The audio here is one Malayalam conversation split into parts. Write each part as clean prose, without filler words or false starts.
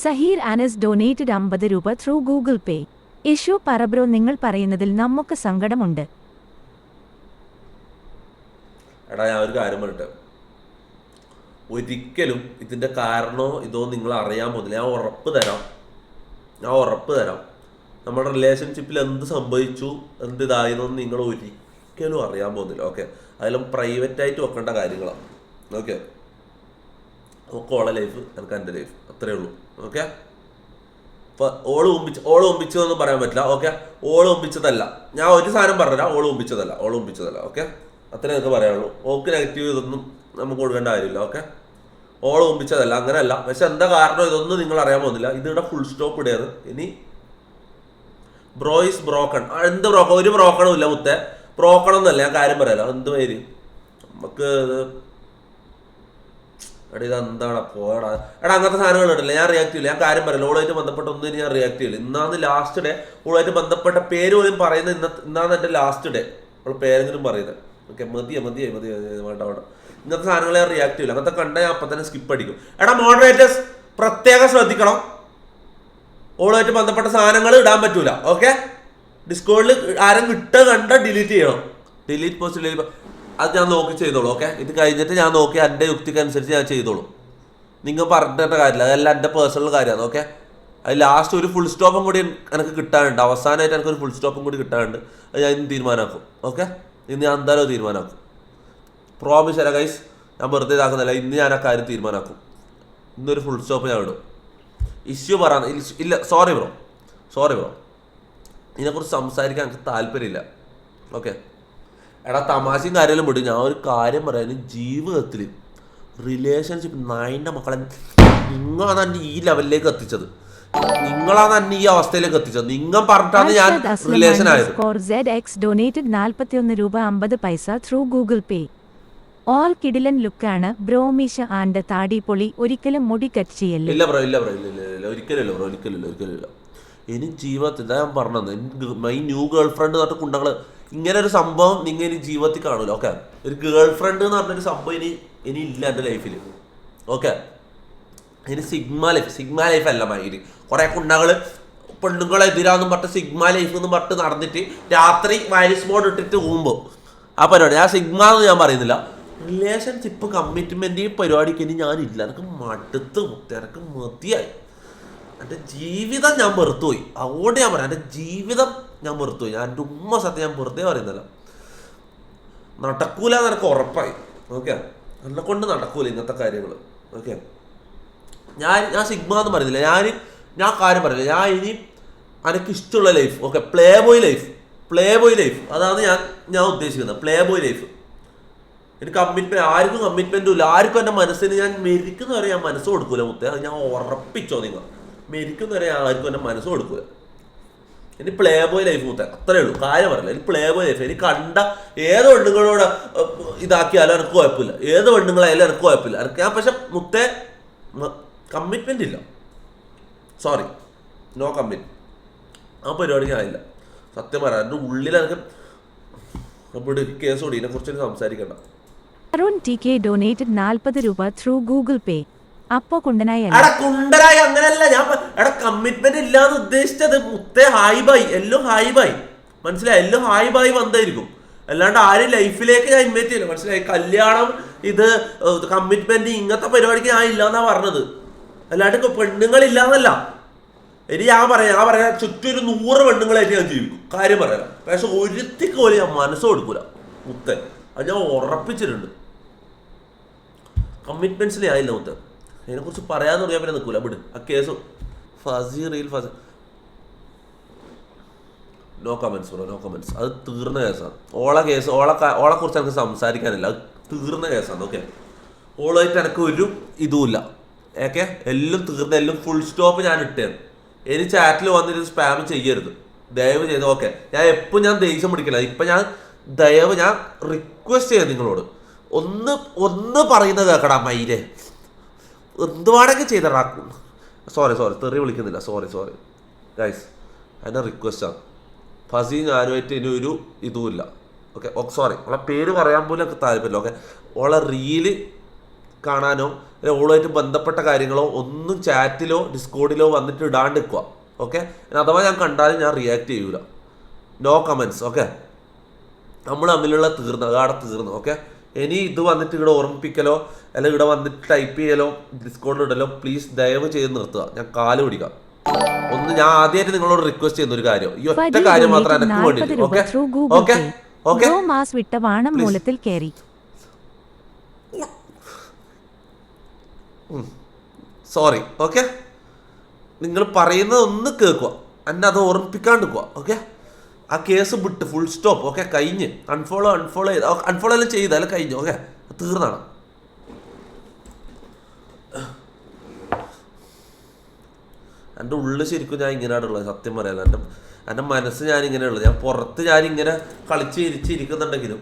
സഹീർ അനസ് ഡൊനേറ്റഡ് 50 രൂപ ത്രൂ ഗൂഗിൾ പേ. ഇഷ്യൂ പറബ്രോ, നിങ്ങൾ പറയുന്നതിൽ നമുക്ക് സങ്കടമുണ്ട്. എടാ ഞാൻ ഒരു കാര്യം പറയട്ടെ, ഒരിക്കലും ഇതിൻ്റെ കാരണമോ ഇതോ നിങ്ങൾ അറിയാൻ പോകുന്നില്ല. ഞാൻ ഉറപ്പ് തരാം നമ്മുടെ റിലേഷൻഷിപ്പിൽ എന്ത് സംഭവിച്ചു എന്ത് ഇതായതൊന്നും നിങ്ങൾ ഒരിക്കലും അറിയാൻ പോകുന്നില്ല. ഓക്കെ, അതിലും പ്രൈവറ്റായിട്ട് വെക്കേണ്ട കാര്യങ്ങളാണ്. ഓക്കെ, നമുക്ക് ഓളെ ലൈഫ്, എനിക്ക് എൻ്റെ ലൈഫ്, അത്രയേ ഉള്ളൂ. ഓക്കെ, ഇപ്പോൾ ഓള് ഒമ്പിച്ചതെന്നും പറയാൻ പറ്റില്ല. ഓക്കെ, ഓള് ഒമ്പിച്ചതല്ല, ഞാൻ ഒരു സാധനം പറഞ്ഞില്ല, ഓള് ഒമ്പിച്ചതല്ല. ഓക്കെ, അത്രേ എനിക്ക് പറയാനുള്ളൂ. ഓക്ക് നെഗറ്റീവ് ഇതൊന്നും നമുക്ക് കൊടുക്കേണ്ട കാര്യമില്ല. ഓക്കെ, ഓള് ഒമ്പിച്ചതല്ല, അങ്ങനെയല്ല. പക്ഷെ എന്താ കാരണം ഇതൊന്നും നിങ്ങൾ അറിയാൻ പോകുന്നില്ല. ഇതിവിടെ ഫുൾ സ്റ്റോപ്പ് ഇടയാണ്. ഇനി ബ്രോ ഈസ് ബ്രോക്കൺ. എന്ത് ബ്രോക്കൺ? ഒരു ബ്രോക്കണും ഇല്ല മുത്തേ. ബ്രോക്കൺ എന്നല്ല, ഞാൻ കാര്യം പറയാലോ. എന്ത് പേര് നമുക്ക് എടാ ഇതെന്താണ് പോടാ. എടാ അങ്ങനത്തെ സാധനങ്ങൾ ഉണ്ടല്ലോ, ഞാൻ റിയാക്ട് ചെയ്യില്ല. ഞാൻ കാര്യം പറയില്ല. ഓളായിട്ട് ബന്ധപ്പെട്ട ഒന്നും ഞാൻ റിയാക്ട് ചെയ്യില്ല. ഇന്നാന്ന് ലാസ്റ്റ് ഡേ. ഓളായിട്ട് ബന്ധപ്പെട്ട പേര് പോലും പറയുന്നത് ഇന്നാന്ന് എൻ്റെ ലാസ്റ്റ് ഡേ. അവൾ പേരെങ്കിലും പറയുന്നത്. ഓക്കെ, മതിയാ വേണ്ട. ഇങ്ങനത്തെ സാധനങ്ങൾ ഞാൻ റിയാക്ട് ചെയ്യില്ല. അങ്ങനത്തെ കണ്ടാൽ ഞാൻ അപ്പം തന്നെ സ്കിപ്പ് അടിക്കും. എടാ മോഡറേറ്റേഴ്സ് പ്രത്യേകം ശ്രദ്ധിക്കണം, ഓളുമായിട്ട് ബന്ധപ്പെട്ട സാധനങ്ങൾ ഇടാൻ പറ്റൂല. ഓക്കെ, ഡിസ്കോഡിൽ ആരും കണ്ട ഡിലീറ്റ് ചെയ്യണം. ഡിലീറ്റ് പോസ്റ്റ് അത് ഞാൻ നോക്കി ചെയ്തോളൂ. ഓക്കെ, ഇത് കഴിഞ്ഞിട്ട് ഞാൻ നോക്കി എൻ്റെ യുക്തിക്കനുസരിച്ച് ഞാൻ ചെയ്തോളൂ. നിങ്ങൾ പറഞ്ഞിട്ട കാര്യമില്ല, അതെല്ലാം എൻ്റെ പേഴ്സണൽ കാര്യമാണ്. ഓക്കെ, അത് ലാസ്റ്റ് ഒരു ഫുൾ സ്റ്റോപ്പും കൂടി എനിക്ക് കിട്ടാനുണ്ട്. അവസാനമായിട്ട് എനിക്കൊരു ഫുൾ സ്റ്റോപ്പും കൂടി കിട്ടാനുണ്ട്. അത് ഞാൻ ഇന്ന് തീരുമാനമാക്കും. ഓക്കെ, ഇന്ന് ഞാൻ എന്തായാലും തീരുമാനമാക്കും. പ്രോമിസ് അല്ല ഗൈസ്, ഞാൻ വെറുതെ ഇതാക്കുന്നില്ല. ഇന്ന് ഞാൻ ആ കാര്യം തീരുമാനമാക്കും. ഇന്നൊരു ഫുൾ സ്റ്റോപ്പ് ഞാൻ ഇടും. ഇഷ്യൂ പറയാൻ ഇല്ല. Sorry bro. ഇതിനെക്കുറിച്ച് സംസാരിക്കാൻ എനിക്ക് താല്പര്യമില്ല. ഓക്കെ, എടാ തമാശയും കാര്യമെല്ലാം വിടും. ഞാൻ ഒരു കാര്യം പറയാനും, ജീവിതത്തിൽ റിലേഷൻഷിപ്പ് നായിൻ്റെ മക്കളെ നിങ്ങളാണ് എന്നെ ഈ ലെവലിലേക്ക് എത്തിച്ചത്. നിങ്ങളാണ് എന്നെ ഈ അവസ്ഥയിലേക്ക് എത്തിച്ചത്. നിങ്ങൾ പറഞ്ഞിട്ടാണ് ഞാൻ റിലേഷൻ ആയത്. ഡൊനേറ്റഡ് 41 രൂപ 50 പൈസ ത്രൂ ഗൂഗിൾ പേ. ഓൾ കിടിലൻ ലുക്കാണ് ബ്രോ. മീശ ആൻഡ് താടി പൊളി. ഒരിക്കലും മുടി കട്ട് ചെയ്യല്ലേ? ഇല്ല ബ്രോ, ഒരിക്കലില്ല. ഇനി ജീവിതത്തിൽ ഞാൻ പറഞ്ഞത് മൈ ന്യൂ ഗേൾ ഫ്രണ്ട് എന്ന് പറഞ്ഞ കുണ്ടങ്ങൾ ഇങ്ങനെ ഒരു സംഭവം നിങ്ങൾ ഇനി ജീവിതത്തിൽ കാണൂല. ഓക്കെ, ഒരു ഗേൾ ഫ്രണ്ട് എന്ന് പറഞ്ഞൊരു സംഭവം ഇനി ഇല്ല എൻ്റെ ലൈഫിൽ. ഓക്കെ, ഇനി സിഗ്മ ലൈഫ് അല്ല മൈര്. കുറേ കുണ്ടകൾ പെണ്ണുങ്ങളെതിരാന്നും പറഞ്ഞിട്ട് സിഗ്മ ലൈഫ് എന്ന് പറഞ്ഞിട്ട് നടന്നിട്ട് രാത്രി വൈറസ് മോഡ് ഇട്ടിട്ട് പോകുമ്പോൾ ആ പരിപാടി. ഞാൻ സിഗ്മ എന്ന് ഞാൻ പറയുന്നില്ല. റിലേഷൻഷിപ്പ് കമ്മിറ്റ്മെൻ്റ് ഈ പരിപാടിക്ക് ഇനി ഞാനില്ല. എനിക്ക് എനിക്ക് മതിയായി. എൻ്റെ ജീവിതം ഞാൻ വെറുത്തുപോയി. അതുകൊണ്ട് ഞാൻ പറയാം, എൻ്റെ ജീവിതം ഞാൻ വെറുത്തുപോയി. ഞാൻ എൻ്റെ സത്യം ഞാൻ വെറുതെ പറയുന്നില്ല. നടക്കൂല എന്ന് എനിക്ക് ഉറപ്പായി. ഓക്കെ, എന്നെ കൊണ്ട് നടക്കൂല ഇങ്ങനത്തെ കാര്യങ്ങൾ. ഓക്കെ, ഞാൻ സിഗ്മ എന്ന് പറയുന്നില്ല. ഞാൻ കാര്യം പറയില്ല. ഞാൻ ഇനി എനിക്ക് ഇഷ്ടമുള്ള life. Okay, play boy life അതാണ് ഞാൻ ഉദ്ദേശിക്കുന്നത്. Play boy life. എനിക്ക് ആർക്കും കമ്മിറ്റ്മെൻറ്റും ഇല്ല. ആർക്കും എൻ്റെ മനസ്സിന് ഞാൻ മരിക്കുന്നവരെ ഞാൻ മനസ്സ് കൊടുക്കൂല മുത്തേ. അത് ഞാൻ ഉറപ്പിച്ചോ. നിങ്ങൾ മരിക്കുന്നവരെ ആർക്കും എൻ്റെ മനസ്സ് കൊടുക്കൂല. ഇനി പ്ലേ ബോയ് ലൈഫ് മുത്തേ, അത്രേ ഉള്ളൂ. കാര്യം പറയില്ല. ഇനി പ്ലേ ബോയ് ലൈഫ്. എനിക്ക് കണ്ട ഏത് പെണ്ണുങ്ങളോട് ഇതാക്കിയാലും എനിക്ക് കുഴപ്പമില്ല. ഏത് പെണ്ണുങ്ങളായാലും എനിക്ക് കുഴപ്പമില്ല. ഞാൻ പക്ഷെ മുത്തേ കമ്മിറ്റ്മെൻ്റ് ഇല്ല. Sorry, no commit. ആ പരിപാടിക്ക് ആയില്ല. സത്യം പറയാം, എൻ്റെ ഉള്ളിൽ എനിക്ക് ഇവിടെ കേസ് കൂടി ഇതിനെക്കുറിച്ച് സംസാരിക്കണ്ട. അരുൺ ടി കെ ഡൊനേറ്റഡ് 40 രൂപ ത്രൂ ഗൂഗിൾ പേ. അപ്പോ കുണ്ടനായി അങ്ങനെയല്ല ഞാൻ കമ്മിറ്റ്മെന്റ് ഇല്ലാന്ന് ഉദ്ദേശിച്ചത് മുത്തേ. ഹായ് ബായ്, എല്ലാം ഹായ് ബായ്, മനസ്സിലായി? എല്ലാം ഹായ് ബായ് വന്നായിരിക്കും. അല്ലാണ്ട് ആരും ലൈഫിലേക്ക് ഞാൻ ഇൻവൈറ്റ് ചെയ്യില്ല. മനസ്സിലായി? കല്യാണം ഇത് കമ്മിറ്റ്മെന്റ് ഇങ്ങനത്തെ പരിപാടിക്ക് ഞാൻ ഇല്ലാന്നാ പറഞ്ഞത്. അല്ലാണ്ട് പെണ്ണുങ്ങളില്ലാന്നല്ല. ഇനി ഞാൻ പറയാം ചുറ്റും ഒരു 100 പെണ്ണുങ്ങളായിട്ട് ഞാൻ ജീവിക്കും. കാര്യം പറയാം. പക്ഷെ ഒരുത്തിക്ക് പോലും ഞാൻ മനസ്സ് കൊടുക്കൂല മുത്തേ. അത് ഞാൻ ഉറപ്പിച്ചിട്ടുണ്ട്. കമ്മിറ്റ്മെന്റ്സിലേ ആയില്ല മുത്തേ. അതിനെക്കുറിച്ച് പറയാന്ന് പറയാൻ പിന്നെ നിൽക്കൂല. വിട് ആ case. No comments bro, no comments. അത് തീർന്ന കേസാണ്. ഓളെ കുറിച്ച് എനിക്ക് സംസാരിക്കാനില്ല. അത് തീർന്ന കേസാണ്. ഓക്കെ, ഓളായിട്ട് എനിക്ക് ഒരു ഇതുമില്ല. ഓക്കെ, എല്ലാം തീർന്ന, എല്ലാം ഫുൾ സ്റ്റോപ്പ് ഞാൻ ഇട്ടേന്ന്. ഇനി ചാറ്റിൽ വന്നിട്ട് സ്പാം ചെയ്യരുത് ദയവ് ചെയ്ത്. ഓക്കെ, ഞാൻ ദേഷ്യം പിടിക്കില്ല. ഇപ്പം ഞാൻ റിക്വസ്റ്റ് ചെയ്യാം നിങ്ങളോട്, ഒന്ന് പറയുന്നത് കേൾക്കടാ മൈരെ. എന്തുവാണെങ്കിൽ ചെയ്തടാ. സോറി തെറി വിളിക്കുന്നില്ല. സോറി ഗൈസ്, എൻ്റെ റിക്വസ്റ്റാണ്. ഫസി ഞാനുമായിട്ട് ഇനി ഒരു ഇതുമില്ല. ഓക്കെ, സോറി, അവളെ പേര് പറയാൻ പോലും എനിക്ക് താല്പര്യമില്ല. ഓക്കെ, ഓളെ റീല് കാണാനോ അല്ലെങ്കിൽ ഓളുമായിട്ട് ബന്ധപ്പെട്ട കാര്യങ്ങളോ ഒന്നും ചാറ്റിലോ ഡിസ്കോഡിലോ വന്നിട്ട് ഇടാണ്ട് നിൽക്കുക. ഓക്കെ, അഥവാ ഞാൻ കണ്ടാലും ഞാൻ റിയാക്ട് ചെയ്യൂല. No comments. ഓക്കെ, നമ്മൾ തമ്മിലുള്ള അതാടെ തീർന്നു. ഓക്കെ, ഇനി ഇത് വന്നിട്ട് ഇവിടെ ഓർമ്മിപ്പിക്കലോ അല്ലെങ്കിൽ ഇവിടെ വന്നിട്ട് ടൈപ്പ് ചെയ്യലോ ഡിസ്കോഡിൽ ഇടലോ പ്ലീസ് ദയവ് ചെയ്ത് നിർത്തുക. ഞാൻ കാല് പിടിക്കാം. ഒന്ന് ഞാൻ ആദ്യമായിട്ട് നിങ്ങളോട് റിക്വസ്റ്റ് ചെയ്യുന്ന ഒരു കാര്യം, ഈ ഒറ്റ കാര്യം മാത്രം എനിക്ക് വേണ്ടിയിട്ട്. ഓക്കെ ഓക്കെ ഓക്കെ, മാസ് വിട്ട വാണം മൂലത്തിൽ കയറി. സോറി. ഓക്കെ, നിങ്ങൾ പറയുന്നത് ഒന്ന് കേൾക്കുക, എന്നെ അത് ഓർമ്മിപ്പിക്കാണ്ട് പോവാ. ഓക്കെ, ആ കേസ് വിട്ട് ഫുൾ സ്റ്റോപ്പ്. ഓക്കെ, കഴിഞ്ഞ് അൺഫോളോ ചെയ്ത് അൺഫോളോ എല്ലാം ചെയ്താലും കഴിഞ്ഞു. ഓക്കെ, തീർന്നാണ്. എൻ്റെ ഉള്ളിൽ ശരിക്കും ഞാൻ ഇങ്ങനെയാണുള്ളത്, സത്യം പറയാലോ. എൻ്റെ മനസ്സ് ഞാനിങ്ങനെയുള്ളത്. ഞാൻ പുറത്ത് ഞാനിങ്ങനെ കളിച്ച് ഇരിക്കുന്നുണ്ടെങ്കിലും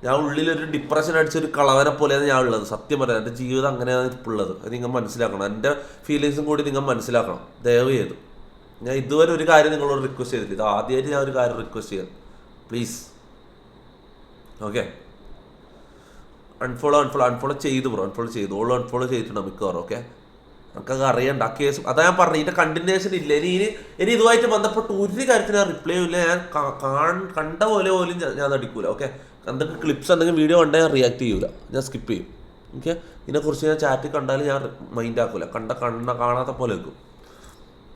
ഞാൻ ഉള്ളിലൊരു ഡിപ്രഷൻ അടിച്ചൊരു കളവനെ പോലെയാണ് ഞാൻ ഉള്ളത്. സത്യം പറയാം, എൻ്റെ ജീവിതം അങ്ങനെയാണ് ഇപ്പോൾ ഉള്ളത്. അത് നിങ്ങൾ മനസ്സിലാക്കണം. എൻ്റെ ഫീലിങ്സും കൂടി നിങ്ങൾ മനസ്സിലാക്കണം ദയവ് ചെയ്തു. ഞാൻ ഇതുവരെ ഒരു കാര്യം നിങ്ങളോട് റിക്വസ്റ്റ് ചെയ്തില്ല. ഇത് ആദ്യമായിട്ട് ഞാൻ ഒരു കാര്യം റിക്വസ്റ്റ് ചെയ്യാം, പ്ലീസ്. ഓക്കെ, അൺഫോളോ ചെയ്തു ബ്രോ, അൺഫോളോ ചെയ്തു. ഓൾ അൺഫോളോ ചെയ്തിട്ടുണ്ടോ മിക്കവാറും. ഓക്കെ, നമുക്കത് അറിയണ്ട. ആ കേസ് അതാ ഞാൻ പറഞ്ഞു, ഇതിൻ്റെ കണ്ടിന്യൂഷൻ ഇല്ല. ഇനി ഇതുമായിട്ട് ബന്ധപ്പെട്ട് ഒരു കാര്യത്തിന് ഞാൻ റിപ്ലൈ ഇല്ല. ഞാൻ കണ്ട പോലും ഞാൻ അടിക്കൂല. ഓക്കെ, എന്തെങ്കിലും ക്ലിപ്സ് എന്തെങ്കിലും വീഡിയോ കണ്ടാൽ ഞാൻ റിയാക്ട് ചെയ്യൂല, ഞാൻ സ്കിപ്പ് ചെയ്യും. ഓക്കെ, ഇതിനെക്കുറിച്ച് ഞാൻ ചാറ്റ് കണ്ടാലും ഞാൻ മൈൻഡ് ആക്കൂല. കാണാത്ത പോലെ വെക്കും.